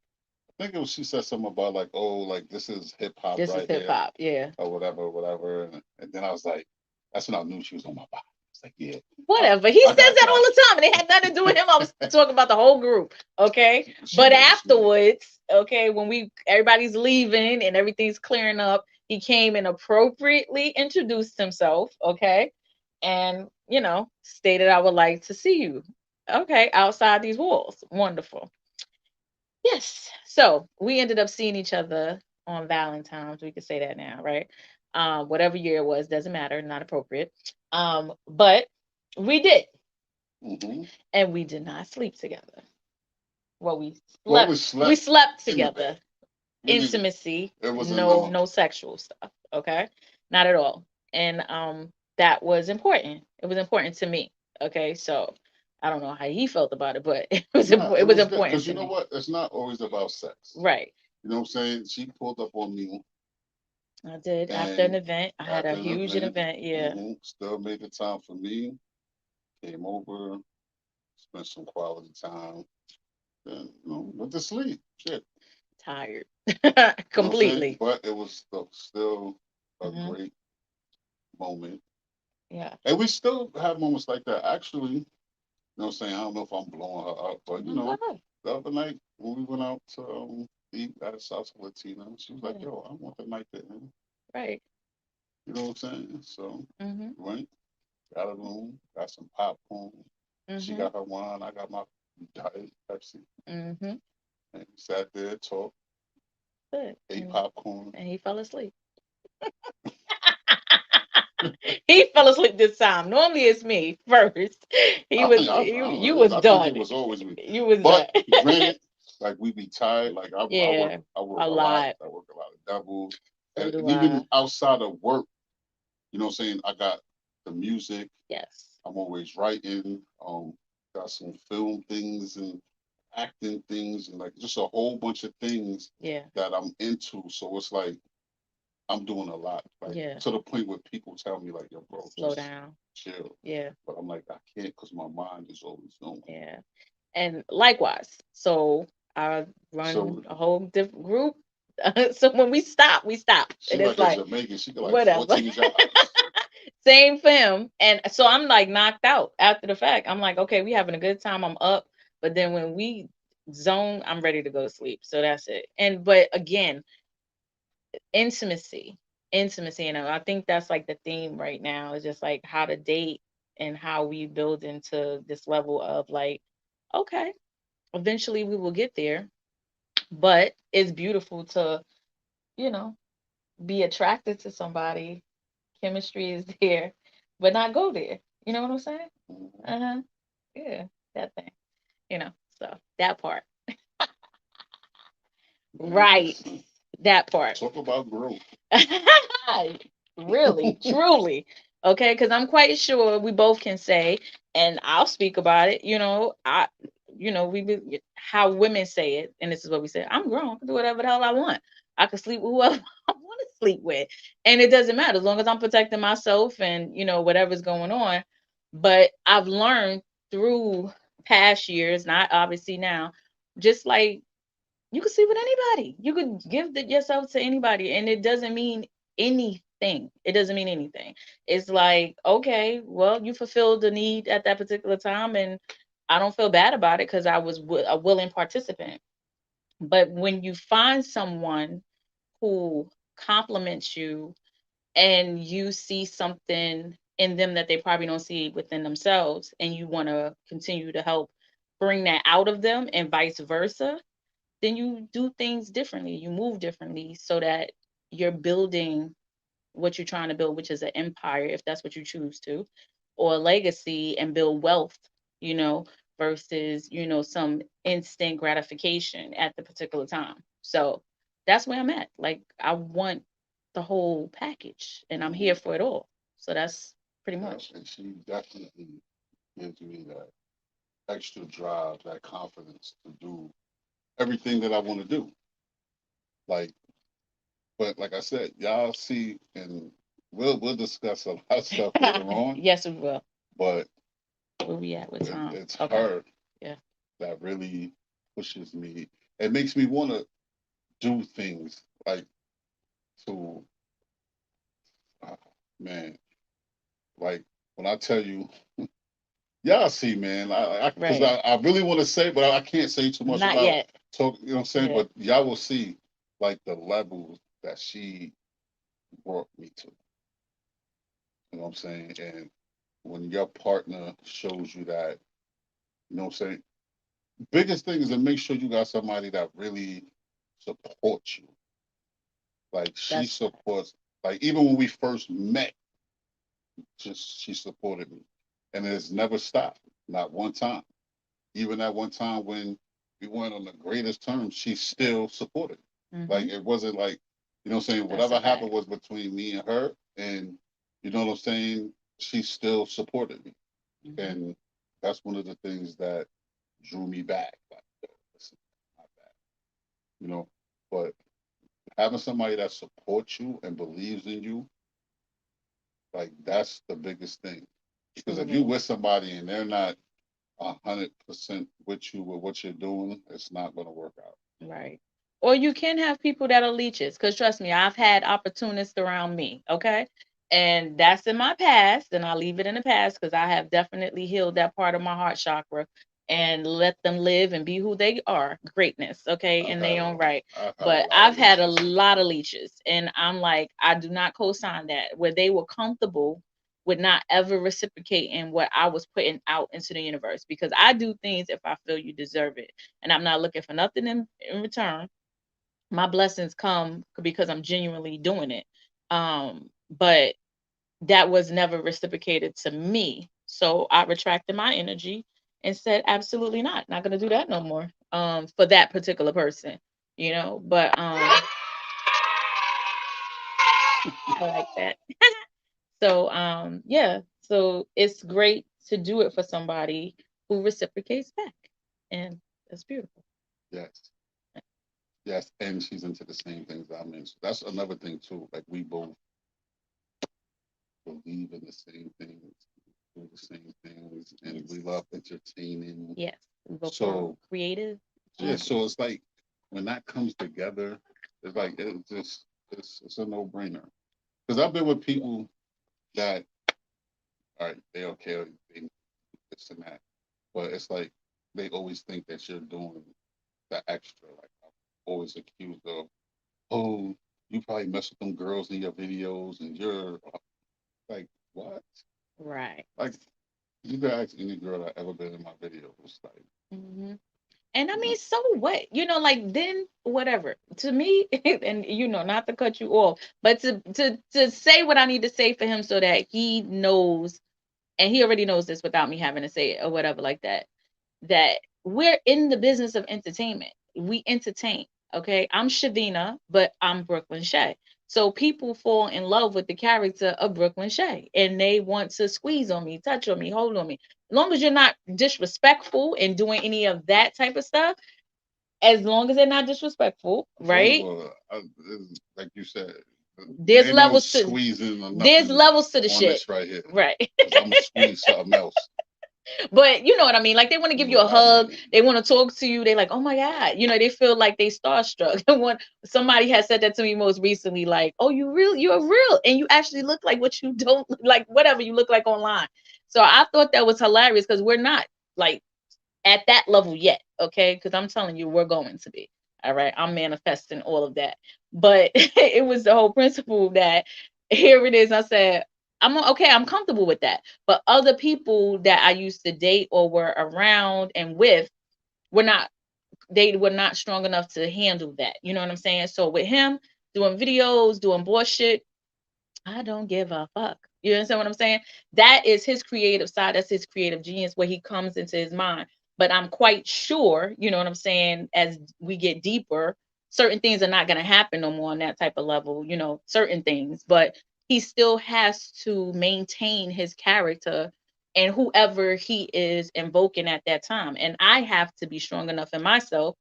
B: I think she said something about like, "Oh, like this is hip hop
A: This is
B: right
A: hip
B: here,"
A: hop. Yeah.
B: or whatever, whatever. And then I was like, that's when I knew she was on my body. It's like, yeah, I,
A: Whatever. He
B: I
A: says
B: got
A: that all
B: that.
A: the time, and it had nothing to do with him. I was talking about the whole group. Okay.
B: She
A: But
B: knew, she knew.
A: afterwards, okay, when everybody's leaving and everything's clearing up, he came and appropriately introduced himself. Okay. And, stated I would like to see you. Okay, outside these walls. Wonderful. Yes. So we ended up seeing each other on Valentine's. We could say that now, right? Whatever year it was, doesn't matter, not appropriate. But we did,
B: Hmm.
A: and we did not sleep together. Well,
B: Well, we
A: we
B: slept
A: slept
B: in the
A: together.
B: bed. We didn't.
A: Intimacy,
B: It wasn't
A: no,
B: no.
A: no sexual stuff. Okay, not at all. And that was important. It was important to me. Okay, so I don't know how he felt about it, but
B: Nah,
A: it
B: it
A: was
B: was good
A: important
B: because
A: to
B: you know
A: me.
B: what? It's not always about sex.
A: Right.
B: You know what I'm saying? She pulled up on me,
A: I did after an
B: and
A: event. I had a
B: after an
A: huge
B: event,
A: event. Yeah.
B: still made the time for me. Came over, spent some quality time, and went to sleep. Shit.
A: Tired.
B: You know what I'm saying?
A: Completely.
B: But it was still a
A: Hmm.
B: great moment.
A: Yeah.
B: And we still have moments like that. Actually, what I'm saying? I don't know if I'm blowing her up, but
A: No, go ahead.
B: the other night when we went out to eat at South Latina, she was like,
A: Yeah.
B: "Yo, I want the night to end."
A: Right.
B: You know what I'm saying? So
A: Hmm.
B: went, got a room, got some popcorn. She
A: Hmm.
B: got her wine, I got my diet Pepsi,
A: Hmm.
B: and we sat there, talked,
A: Good.
B: ate popcorn.
A: And he fell asleep. He fell asleep this time. Normally it's me first. He
B: I
A: was
B: think I don't
A: you
B: know.
A: was
B: I think
A: done.
B: it was always me.
A: You was
B: But
A: done.
B: granted, like we be tired. Like
A: Yeah.
B: I work
A: A
B: a lot.
A: lot.
B: I work a lot of doubles,
A: So do
B: and
A: I.
B: even outside of work, you know what I'm saying. I got the music.
A: Yes.
B: I'm always writing. Got some film things and acting things and like just a whole bunch of things
A: Yeah.
B: that I'm into. So it's like I'm doing a lot, like
A: Yeah.
B: to the point where people tell me like, "Yo, bro,
A: Slow
B: just
A: down.
B: chill."
A: Yeah.
B: But I'm like, I can't because my mind is always going.
A: Yeah. And likewise. So I run
B: So
A: a whole different group. So when we stop, we stop.
B: she
A: And it's
B: like a
A: like,
B: Jamaican. She got like
A: whatever.
B: 14 jobs.
A: Same for him. And so I'm like knocked out after the fact. I'm like, okay, we having a good time. I'm up. But then when we zone, I'm ready to go to sleep. So that's it. And but again, intimacy. Intimacy. And I think that's like the theme right now is just like how to date and how we build into this level of like, okay, eventually we will get there. But it's beautiful to, you know, be attracted to somebody. Chemistry is there, but not go there. You know what I'm saying?
B: Mhm.
A: Uh-huh. Yeah, that thing. You know, so that part.
B: Man,
A: Right.
B: listen,
A: That part.
B: talk about growth.
A: Really, truly. Okay, because I'm quite sure we both can say, and I'll speak about it, how women say it, and this is what we say, I'm grown, I can do whatever the hell I want. I can sleep with whoever I want to sleep with. And it doesn't matter as long as I'm protecting myself and whatever's going on. But I've learned through past years, not obviously now, just like you could sleep with anybody. You could give yourself to anybody, and it doesn't mean anything. It doesn't mean anything. It's like, okay, well, you fulfilled the need at that particular time, and I don't feel bad about it because I was a willing participant. But when you find someone who compliments you and you see something in them that they probably don't see within themselves, and you want to continue to help bring that out of them, and vice versa, then you do things differently. You move differently so that you're building what you're trying to build, which is an empire, if that's what you choose to, or a legacy and build wealth, you know, versus, some instant gratification at the particular time. So that's where I'm at. Like, I want the whole package and I'm here
B: Mhm.
A: for it all. So that's pretty
B: Yeah,
A: much.
B: and she definitely gives me that extra drive, that confidence to do everything that I want to do. Like, but like I said, y'all see, and we'll discuss a lot of stuff later on.
A: Yes, we will.
B: But
A: Where we at with time?
B: it's
A: Okay.
B: her
A: Yeah.
B: that really pushes me. It makes me want to do things like to, uh, man, like when I tell you, y'all see, man, because
A: Right.
B: I really want to say, but I can't say too much
A: Not
B: without
A: yet.
B: talk. You know what I'm saying?
A: Yeah.
B: But y'all will see, like the levels that she brought me to. You know what I'm saying? And when your partner shows you that, you know what I'm saying? Biggest thing is to make sure you got somebody that really supports you. Like she
A: That's
B: supports, like even when we first met, just she supported me. And it's never stopped. Not one time. Even that one time when we weren't on the greatest terms, she still supported.
A: mm-hmm.
B: Like it wasn't like, you know what I'm saying,
A: That's a
B: whatever happened
A: fact.
B: was between me and her. And you know what I'm saying? She still supported me.
A: Mm-hmm.
B: And that's one of the things that drew me back. Like, yo, listen, not bad. You know, but having somebody that supports you and believes in you, like that's the biggest thing. Because if you
A: Truly.
B: with somebody and they're not 100% with you with what you're doing, it's not going to work out.
A: Right. Or you can have people that are leeches. Because trust me, I've had opportunists around me. Okay. And that's in my past. And I leave it in the past because I have definitely healed that part of my heart chakra and let them live and be who they are. Greatness. Okay.
B: I've
A: In
B: had
A: their own right.
B: a
A: But
B: lot of
A: I've had a
B: leeches.
A: lot of leeches. And I'm like, I do not co sign that. Where they were comfortable with not ever reciprocating what I was putting out into the universe. Because I do things if I feel you deserve it, and I'm not looking for nothing in return. My blessings come because I'm genuinely doing it. But that was never reciprocated to me. So I retracted my energy and said, absolutely not gonna do that no more. For that particular person, But I like that. So yeah, so it's great to do it for somebody who reciprocates back. And that's beautiful.
B: Yes. Yes. And she's into the same things I'm into. That's another thing too. Like we both believe in the same things, do the same things, and we
A: Yes.
B: love entertaining.
A: Yes. We both are
B: So
A: creative.
B: yeah,
A: And
B: so it's like when that comes together, it's like it's a no brainer. Because I've been with people that all right, they okay, they do this and that, but it's like they always think that you're doing the extra. Like I'm always accused of, oh, you probably mess with them girls in your videos, and you're like, what?
A: right.
B: Like you can ask any girl that ever been in my videos, like,
A: Hmm. And I
B: you know,
A: mean, so what? Like then whatever. To me, and not to cut you off, but to say what I need to say for him so that he knows, and he already knows this without me having to say it or whatever like that. That we're in the business of entertainment. We entertain. Okay. I'm Shavina, but I'm Brooklyn Shay. So people fall in love with the character of Brooklyn Shay and they want to squeeze on me, touch on me, hold on me. As long as you're not disrespectful and doing any of that type of stuff, as long as they're not disrespectful,
B: first of
A: right?
B: all, like you said,
A: There's
B: there ain't no
A: levels to
B: squeezing or
A: there's
B: nothing
A: levels to the
B: on
A: shit.
B: this right here,
A: Right.
B: because I'm gonna squeeze something else.
A: But you know what I mean? Like they want to
B: You
A: give
B: know
A: you a
B: what I
A: hug,
B: mean?
A: they want to talk to you. They like, oh my God. They feel like they starstruck. When somebody has said that to me most recently, like, oh, you're real. And you actually look like what you don't look like, whatever you look like online. So I thought that was hilarious because we're not like at that level yet, okay? Because I'm telling you, we're going to be. All right. I'm manifesting all of that. But it was the whole principle that here it is. I said, okay, I'm comfortable with that. But other people that I used to date or were around and with were not, they were not strong enough to handle that. You know what I'm saying? So with him doing videos, doing bullshit, I don't give a fuck. You understand what I'm saying? That is his creative side. That's his creative genius where he comes into his mind. But I'm quite sure, you know what I'm saying, as we get deeper, certain things are not going to happen no more on that type of level, certain things. But he still has to maintain his character and whoever he is invoking at that time. And I have to be strong enough in myself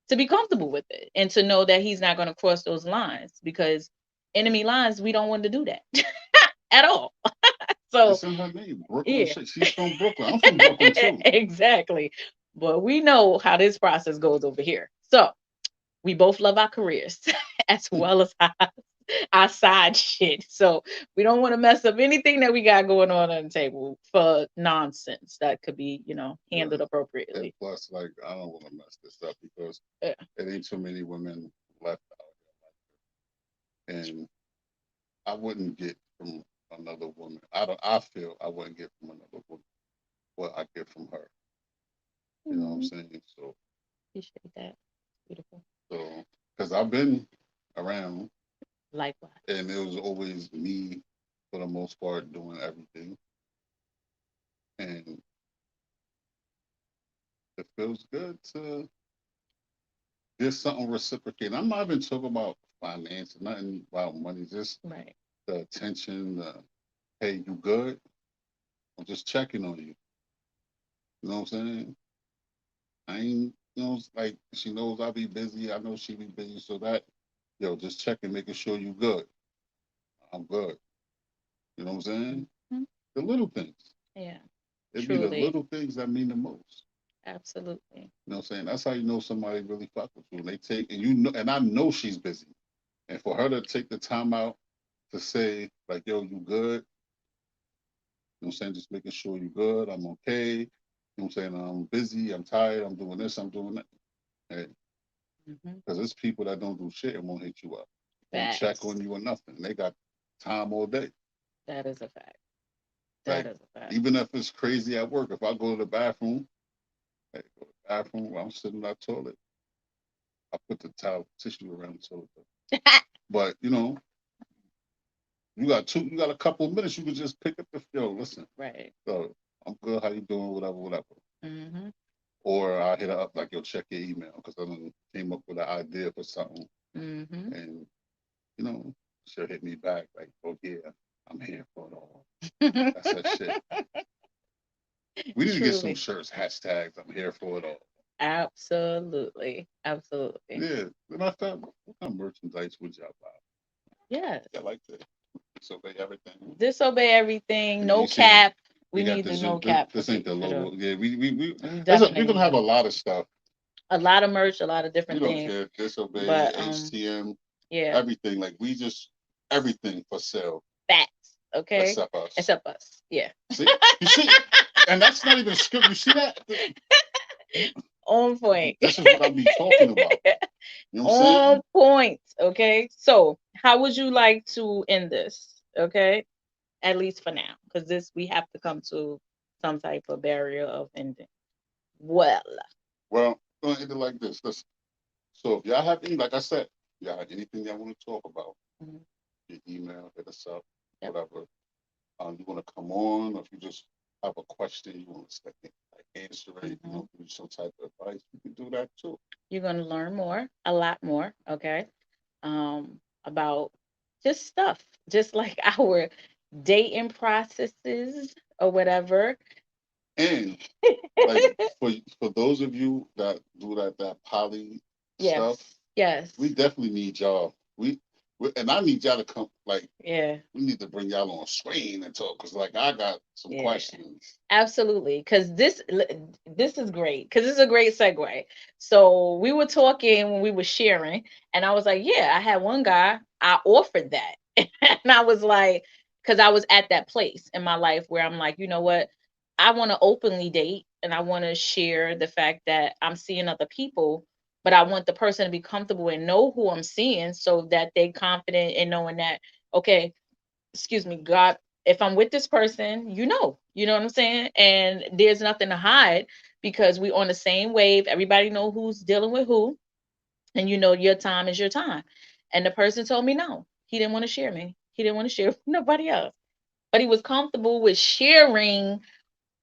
A: to be comfortable with it and to know that he's not going to cross those lines because enemy lines, we don't want to do that at all. So,
B: It's in her name, Brooklyn
A: yeah,
B: Shake. She's from Brooklyn. I'm from Brooklyn too.
A: exactly. But we know how this process goes over here. So, we both love our careers as well as our side shit. So, we don't want to mess up anything that we got going on the table for nonsense that could be, handled
B: Right. And
A: appropriately.
B: plus, like, I don't want to mess this up because
A: Yeah.
B: it ain't too many women left out. And I wouldn't get from another woman. I don't. I feel I wouldn't get from another woman what I get from her. You know what I'm
A: Mhm.
B: saying? So,
A: Appreciate that. Beautiful.
B: because I've been around,
A: Likewise.
B: and it was always me for the most part doing everything, and it feels good to get something reciprocated. I'm not even talking about finance, nothing about money, just
A: Right.
B: the attention. The hey, you good? I'm just checking on you. You know what I'm saying? I ain't, it's like she knows I'll be busy. I know she be busy, so that just checking, making sure you good. I'm good. You know what I'm saying?
A: Mhm.
B: The little things.
A: Yeah,
B: It be the
A: truly.
B: little things that mean the most.
A: Absolutely.
B: You know what I'm saying? That's how you know somebody really fuck with you. And they take and you know and I know she's busy. And for her to take the time out to say, like, yo, you good? You know what I'm saying? Just making sure you good, I'm okay. You know what I'm saying? I'm busy, I'm tired, I'm doing this, I'm doing that. Hey,
A: Hmm.
B: because there's people that don't do shit and won't hit you up. Won't check on
A: Facts.
B: you or nothing. They got time all day.
A: That is a fact. That
B: Like,
A: is a fact.
B: even if it's crazy at work, if I go to the bathroom, hey, go to the bathroom, I'm sitting in that toilet. I put the towel tissue around the toilet. But you got a couple of minutes, you can just pick up the listen,
A: Right.
B: so I'm good, how you doing, whatever, whatever.
A: Hmm.
B: Or I hit her up like, yo, check your email because I done came up with an idea for something.
A: Hmm.
B: And, you know, she'll hit me back like, oh yeah, I'm here for it all. That's that shit. We need to get some
A: Truly.
B: shirts, hashtags. I'm here for it all.
A: Absolutely. Absolutely.
B: Yeah. Matter of fact, what kind of merchandise would y'all buy?
A: Yes.
B: I like to disobey everything.
A: Disobey everything.
B: And then
A: No
B: you see
A: cap.
B: we
A: We
B: got
A: need
B: the
A: the no
B: zoo.
A: cap
B: This ain't the
A: for the
B: logo. Yeah, we we're gonna
A: definitely
B: have a lot of stuff.
A: a lot of merch, a lot of
B: We
A: different
B: don't
A: things.
B: care. Disobey,
A: But
B: HTM,
A: yeah,
B: everything. Like we just everything for sale
A: facts. Okay.
B: except us.
A: Except us. Yeah.
B: See, you see, and that's not even script. You see that?
A: On point.
B: This is what I be talking about. You know what I'm
A: On
B: saying?
A: point. Okay. So, how would you like to end this? Okay. At least for now, because this we have to come to some type of barrier of ending. Well,
B: Well, we're gonna end it like this. Listen. So if y'all have any, like I said, y'all have anything y'all want to talk about,
A: mhm,
B: your email, hit us up,
A: yep.
B: whatever. You want to come on, or if you just have a question, you want to like answer it,
A: Mhm.
B: give you some type of advice, you can do that too.
A: You're gonna learn more, a lot more. Okay. About just stuff, just like our dating processes or whatever.
B: And like for those of you that do that poly stuff,
A: Yes. Yes.
B: we definitely need y'all. And I need y'all to come. Like
A: Yeah.
B: we need to bring y'all on screen and talk, because like I got some
A: Yeah.
B: questions.
A: Absolutely, because this is great. Because this is a great segue. So we were talking when we were sharing, and I was like, "Yeah, I had one guy. I offered that, and I was like, because I was at that place in my life where I'm like, you know what, I want to openly date, and I want to share the fact that I'm seeing other people, but I want the person to be comfortable and know who I'm seeing, so that they confident in knowing that, okay, excuse me, God, if I'm with this person, you know what I'm saying? And there's nothing to hide because we on the same wave. Everybody know who's dealing with who, and you know your time is your time. And the person told me no, he didn't want to share me. He didn't want to share with nobody else. But he was comfortable with sharing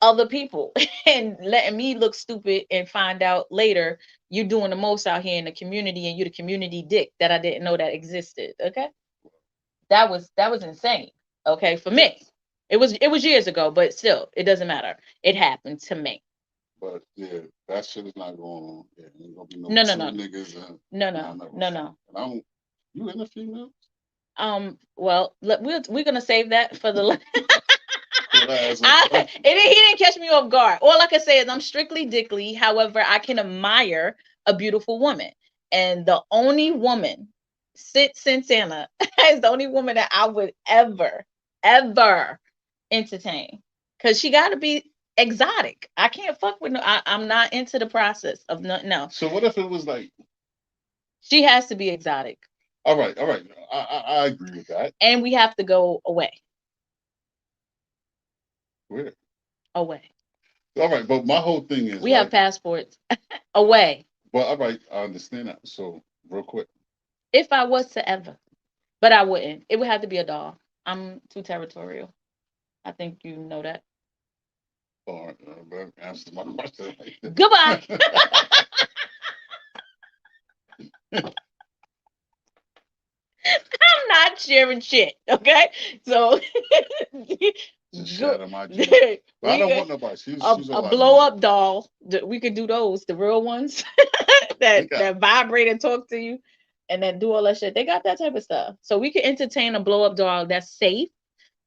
A: other people and letting me look stupid and find out later you doing the most out here in the community and you the community dick that I didn't know that existed. Okay. That was insane. Okay, for me. It was years ago, but still, it doesn't matter. It happened to me.
B: But yeah, that shit is not going on. Yeah, ain't gonna be no
A: No, no,
B: two
A: no,
B: niggas and
A: no,
B: nah,
A: no,
B: never
A: no,
B: seen.
A: no.
B: And I don't. You in a female?
A: Well, we're gonna save that for the.
B: Could I ask a question?
A: He didn't catch me off guard. All I can say is I'm strictly dickly. However, I can admire a beautiful woman, and the only woman since Santana is the only woman that I would ever entertain, because she got to be exotic. I can't fuck with no. I'm not into the process of no.
B: So what if it was like,
A: She has to be exotic,
B: all right, I agree with that.
A: and we have to go away,
B: Where?
A: away.
B: All right, but my whole thing is
A: We have
B: right.
A: passports, away.
B: But all right, I understand that. So real quick,
A: If I was to ever. But I wouldn't. It would have to be a doll. I'm too territorial. I think you know that.
B: all right, that answers my question.
A: Goodbye. I'm not sharing shit. Okay. So
B: Just
A: go,
B: shatter my dreams. But I
A: we
B: don't
A: could,
B: want nobody.
A: a,
B: She's
A: a
B: all I
A: blow
B: need.
A: up doll. We could do those, the real ones
B: We
A: that
B: got
A: that vibrate and talk to you and that do all that shit. They got that type of stuff. So we could entertain a blow up doll that's safe.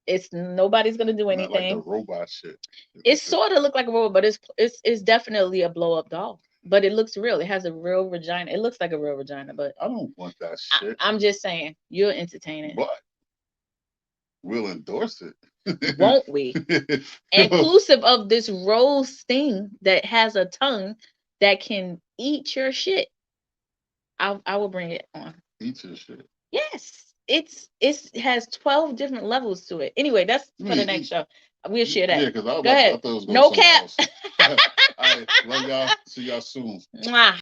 A: It's nobody's gonna do
B: not like the
A: anything.
B: robot shit.
A: It sort of look like a robot, but it's definitely a blow up doll. But it looks real. It has a real vagina. It looks like a real vagina, but
B: I don't want that shit.
A: I'm just saying you're entertaining,
B: But we'll endorse it.
A: won't we? Inclusive of this rose thing that has a tongue that can eat your shit. I will bring it on.
B: Eat your shit.
A: Yes, it has 12 different levels to it. Anyway, that's
B: I
A: for the
B: mean,
A: next show. We'll share
B: yeah,
A: that.
B: because
A: Go
B: I
A: ahead.
B: thought it was going
A: No
B: somewhere
A: cap.
B: else. All right, love y'all. See y'all soon.
A: Mwah.